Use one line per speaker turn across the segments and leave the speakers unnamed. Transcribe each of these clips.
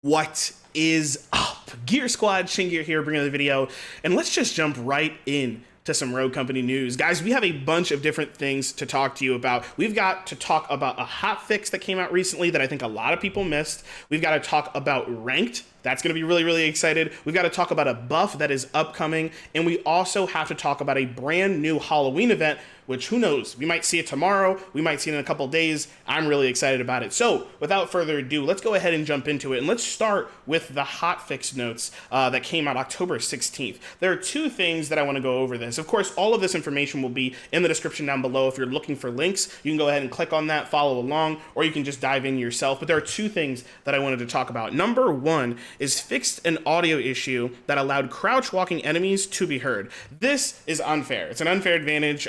What is up? Gear Squad, Shin Gear here, bringing the video, and let's just jump right in to some Rogue Company news. Guys, we have a bunch of different things to talk to you about. We've got to talk about a hotfix that came out recently that I think a lot of people missed. We've got to talk about ranked. That's going to be really excited. We've got to talk about a buff that is upcoming, and we also have to talk about a brand new Halloween event, which who knows, we might see it tomorrow, we might see it in a couple days. I'm really excited about it. So without further ado, let's go ahead and jump into it, and let's start with the Hotfix Notes that came out October 16th. There are two things that I want to go over this. Of course, all of this information will be in the description down below. If you're looking for links, you can go ahead and click on that, follow along, or you can just dive in yourself. But there are two things that I wanted to talk about. Number one is fixed an audio issue that allowed crouch walking enemies to be heard. This is unfair. It's an unfair advantage.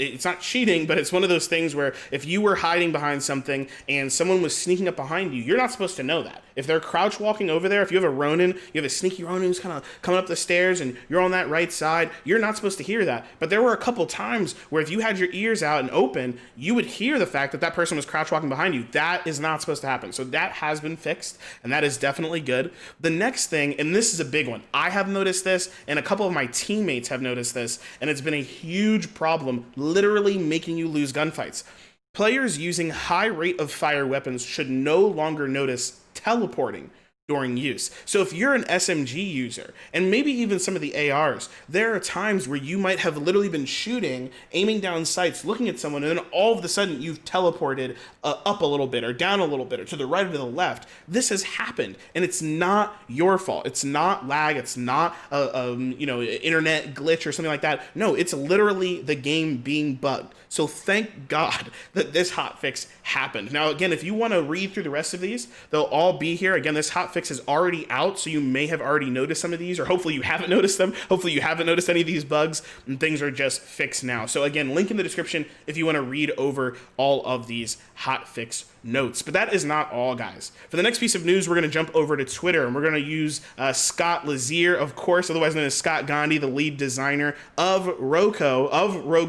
It's not cheating, but it's one of those things where if you were hiding behind something and someone was sneaking up behind you, you're not supposed to know that. If they're crouch walking over there, if you have a Ronin, you have a sneaky Ronin who's kind of coming up the stairs and you're on that right side, you're not supposed to hear that. But there were a couple times where if you had your ears out and open, you would hear the fact that that person was crouch walking behind you. That is not supposed to happen. So that has been fixed, and that is definitely good. The next thing, and this is a big one, I have noticed this, and a couple of my teammates have noticed this, and it's been a huge problem, literally making you lose gunfights. Players using high rate of fire weapons should no longer notice teleporting during use. So if you're an SMG user, and maybe even some of the ARs, there are times where you might have literally been shooting, aiming down sights, looking at someone, and then all of a sudden you've teleported up a little bit, or down a little bit, or to the right or to the left. This has happened, and it's not your fault. It's not lag. It's not internet glitch or something like that. No, it's literally the game being bugged. So thank God that this hotfix happened. Now, again, if you want to read through the rest of these, they'll all be here. Again, this hotfix is already out, so you may have already noticed some of these, or hopefully you haven't noticed them. Hopefully you haven't noticed any of these bugs, and things are just fixed now. So again, link in the description if you want to read over all of these hotfix notes. But that is not all, guys. For the next piece of news, we're going to jump over to Twitter, and we're going to use Scott Lazier, of course, otherwise known as Scott Gandhi, the lead designer of Rogue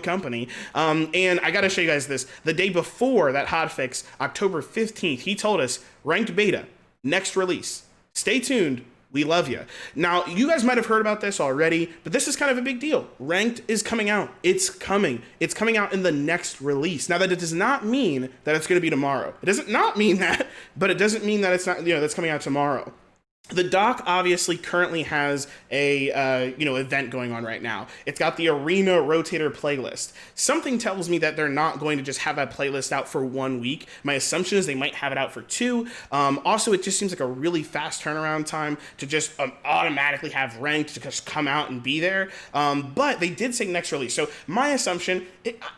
Company. And I got to show you guys this. The day before that hotfix, October 15th, he told us, ranked beta, next release. Stay tuned. We love you. Now, you guys might have heard about this already, but this is kind of a big deal. Ranked is coming out. It's coming. It's coming out in the next release. Now, that it does not mean that it's going to be tomorrow. It doesn't not mean that, but it doesn't mean that it's not, that's coming out tomorrow. The dock obviously currently has a event going on right now. It's got the Arena Rotator playlist. Something tells me that they're not going to just have that playlist out for 1 week. My assumption is they might have it out for 2. Also, it just seems like a really fast turnaround time to just automatically have ranked to just come out and be there. But they did say next release. So my assumption,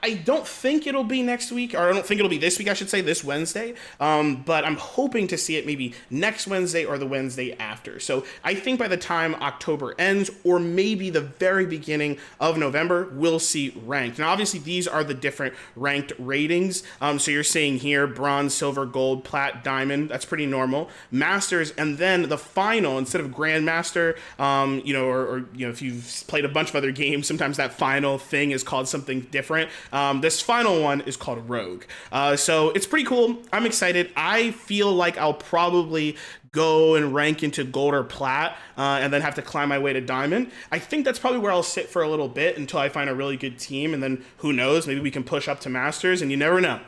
I don't think it'll be next week, or I don't think it'll be this week, I should say, this Wednesday. But I'm hoping to see it maybe next Wednesday or the Wednesday after. So I think by the time October ends, or maybe the very beginning of November, we'll see ranked. Now, obviously, these are the different ranked ratings. So you're seeing here bronze, silver, gold, plat, diamond. That's pretty normal. Masters, and then the final, instead of grandmaster, if you've played a bunch of other games, sometimes that final thing is called something different. This final one is called rogue. So it's pretty cool. I'm excited. I feel like I'll probably go and rank into gold or plat, and then have to climb my way to diamond. I think that's probably where I'll sit for a little bit until I find a really good team, and then who knows, maybe we can push up to masters, and you never know.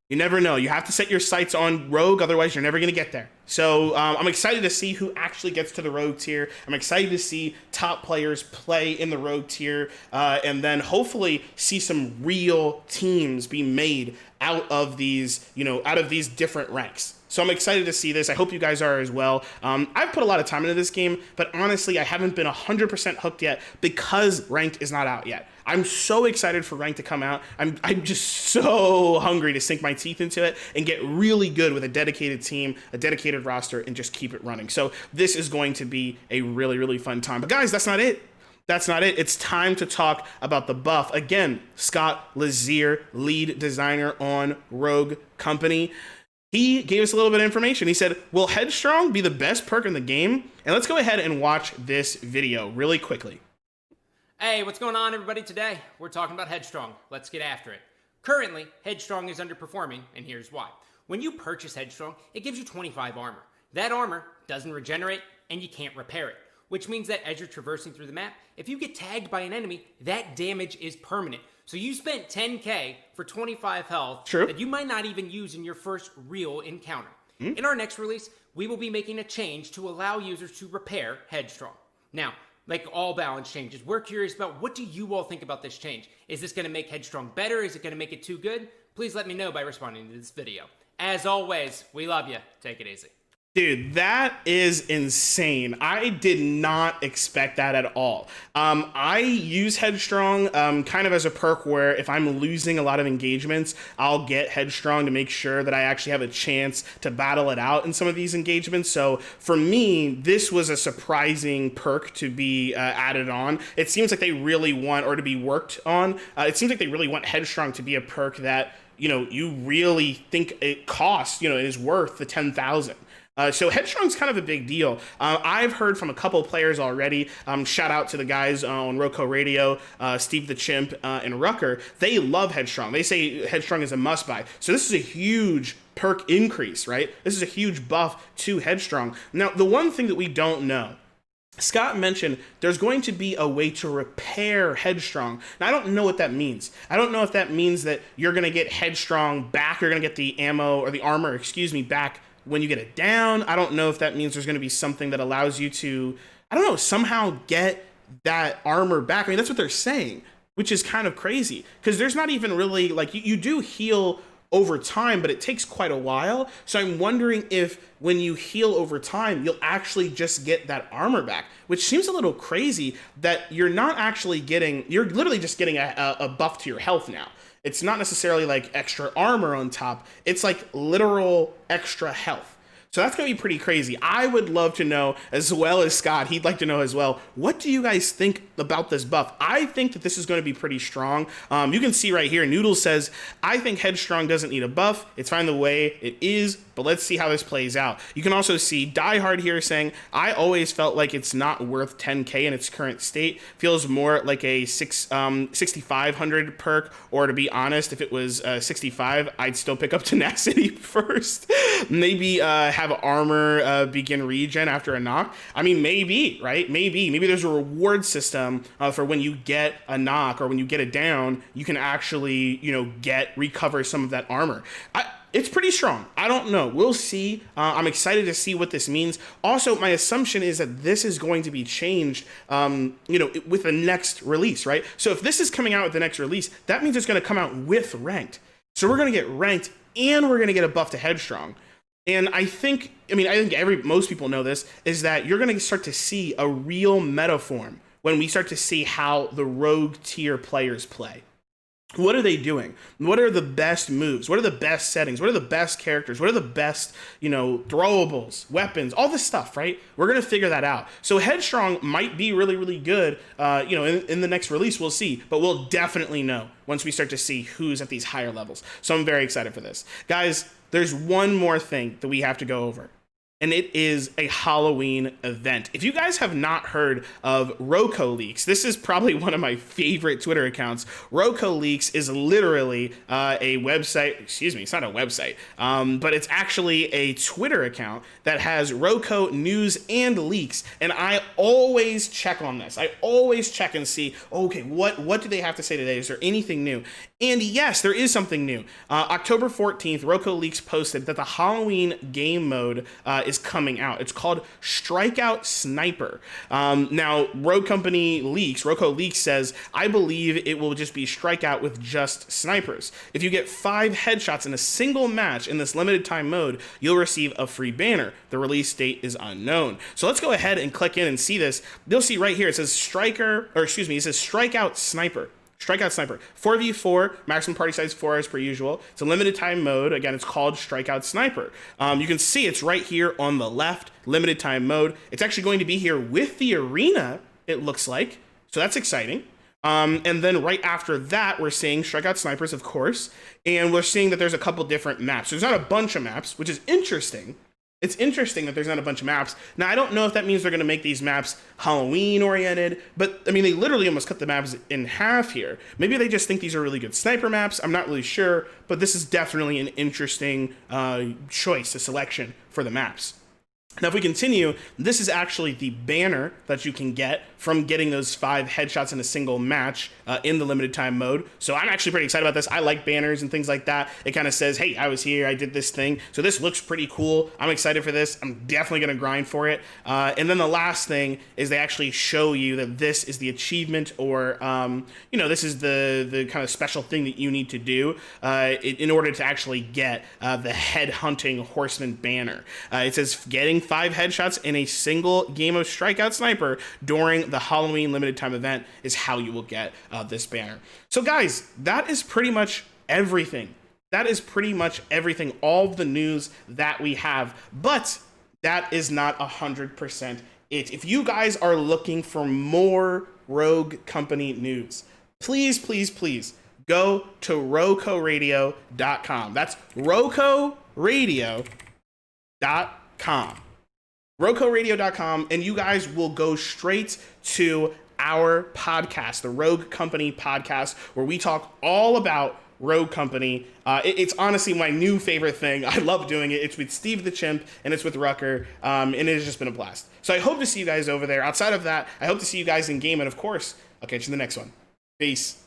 You never know. You have to set your sights on rogue, otherwise you're never going to get there. So I'm excited to see who actually gets to the rogue tier. I'm excited to see top players play in the rogue tier, and then hopefully see some real teams be made out of these different ranks. So I'm excited to see this. I hope you guys are as well. I've put a lot of time into this game, but honestly, I haven't been 100% hooked yet because ranked is not out yet. I'm so excited for ranked to come out. I'm just so hungry to sink my teeth into it and get really good with a dedicated team, a dedicated roster, and just keep it running. So this is going to be a really fun time. But guys, that's not it. That's not it. It's time to talk about the buff. Again, Scott Lazier, lead designer on Rogue Company. He gave us a little bit of information. He said, will Headstrong be the best perk in the game? And let's go ahead and watch this video really quickly.
Hey, what's going on, everybody? Today, we're talking about Headstrong. Let's get after it. Currently, Headstrong is underperforming, and here's why. When you purchase Headstrong, it gives you 25 armor. That armor doesn't regenerate and you can't repair it, which means that as you're traversing through the map, if you get tagged by an enemy, that damage is permanent. So you spent 10k for 25 health that you might not even use in your first real encounter. In our next release, we will be making a change to allow users to repair Headstrong. Now, like all balance changes, we're curious about what do you all think about this change? Is this going to make Headstrong better? Is it going to make it too good? Please let me know by responding to this video. As always, we love you. Take it easy.
Dude, that is insane. I did not expect that at all. I use Headstrong kind of as a perk where if I'm losing a lot of engagements, I'll get Headstrong to make sure that I actually have a chance to battle it out in some of these engagements. So for me, this was a surprising perk to be added on. It seems like they really want, or to be worked on, it seems like they really want Headstrong to be a perk that, you know, you really think it costs, you know, it is worth the 10,000. So Headstrong's kind of a big deal. I've heard from a couple of players already. Shout out to the guys on Roco Radio, Steve the Chimp, and Rucker. They love Headstrong. They say Headstrong is a must buy. So this is a huge perk increase, right? This is a huge buff to Headstrong. Now, the one thing that we don't know, Scott mentioned there's going to be a way to repair Headstrong. Now, I don't know what that means. I don't know if that means that you're going to get Headstrong back, you're going to get the ammo, or the armor, excuse me, back when you get it down. I don't know if that means there's going to be something that allows you to, I don't know, somehow get that armor back. I mean, that's what they're saying, which is kind of crazy because there's not even really, like, you do heal over time, but it takes quite a while. So I'm wondering if when you heal over time, you'll actually just get that armor back, which seems a little crazy that you're not actually getting, you're literally just getting a buff to your health now. It's not necessarily like extra armor on top. It's like literal extra health. So that's going to be pretty crazy. I would love to know, as well as Scott, he'd like to know as well, what do you guys think about this buff? I think that this is going to be pretty strong. You can see right here, Noodles says, I think Headstrong doesn't need a buff. It's fine the way it is, but let's see how this plays out. You can also see Diehard here saying, I always felt like it's not worth 10k in its current state. Feels more like a 6,500 perk, or to be honest, if it was 65, I'd still pick up Tenacity first. Maybe have armor begin regen after a knock. I mean, maybe, right? Maybe there's a reward system for when you get a knock or when you get it down, you can actually, you know, recover some of that armor. It's pretty strong. I don't know. We'll see. I'm excited to see what this means. Also, my assumption is that this is going to be changed, you know, with the next release, right? So if this is coming out with the next release, that means it's going to come out with ranked. So we're going to get ranked and we're going to get a buff to Headstrong. And I think most people know this, is that you're going to start to see a real meta form when we start to see how the rogue tier players play. What are they doing? What are the best moves? What are the best settings? What are the best characters? What are the best, you know, throwables, weapons, all this stuff, right? We're going to figure that out. So Headstrong might be really, really good, you know, in the next release, we'll see. But we'll definitely know once we start to see who's at these higher levels. So I'm very excited for this. Guys, there's one more thing that we have to go over, and it is a Halloween event. If you guys have not heard of Roco Leaks, this is probably one of my favorite Twitter accounts. Roco Leaks is literally a website, excuse me, it's not a website, but it's actually a Twitter account that has Roco news and leaks, and I always check on this. I always check and see, okay, what do they have to say today? Is there anything new? And yes, there is something new. October 14th, Roco Leaks posted that the Halloween game mode is coming out. It's called Strikeout Sniper. Now, Roco Leaks says, I believe it will just be Strikeout with just snipers. If you get 5 headshots in a single match in this limited time mode, you'll receive a free banner. The release date is unknown. So let's go ahead and click in and see this. You'll see right here, it says it says Strikeout Sniper. Strikeout Sniper, 4v4, maximum party size 4 as per usual. It's a limited time mode. Again, it's called Strikeout Sniper. You can see it's right here on the left, limited time mode. It's actually going to be here with the arena, it looks like. So that's exciting. And then right after that, we're seeing Strikeout Snipers, of course. And we're seeing that there's a couple different maps. There's not a bunch of maps, which is interesting. It's interesting that there's not a bunch of maps. Now, I don't know if that means they're going to make these maps Halloween-oriented, but, I mean, they literally almost cut the maps in half here. Maybe they just think these are really good sniper maps. I'm not really sure, but this is definitely an interesting choice, a selection for the maps. Now, if we continue, this is actually the banner that you can get from getting those 5 headshots in a single match in the limited time mode. So I'm actually pretty excited about this. I like banners and things like that. It kind of says, hey, I was here, I did this thing. So this looks pretty cool. I'm excited for this. I'm definitely going to grind for it. And then the last thing is they actually show you that this is the achievement, or, this is the kind of special thing that you need to do in order to actually get the head hunting horseman banner. It says getting 5 headshots in a single game of Strikeout Sniper during the Halloween limited time event is how you will get this banner. So guys, that is pretty much everything. That is pretty much everything, all the news that we have. But that is not 100% it. If you guys are looking for more Rogue Company news, please, please, please go to rocoradio.com. That's rocoradio.com. rocoradio.com, and you guys will go straight to our podcast, the Rogue Company podcast, where we talk all about Rogue Company. It's honestly my new favorite thing. I love doing it. It's with Steve the Chimp, and it's with Rucker, and it has just been a blast. So I hope to see you guys over there. Outside of that, I hope to see you guys in game, and of course, I'll catch you in the next one. Peace.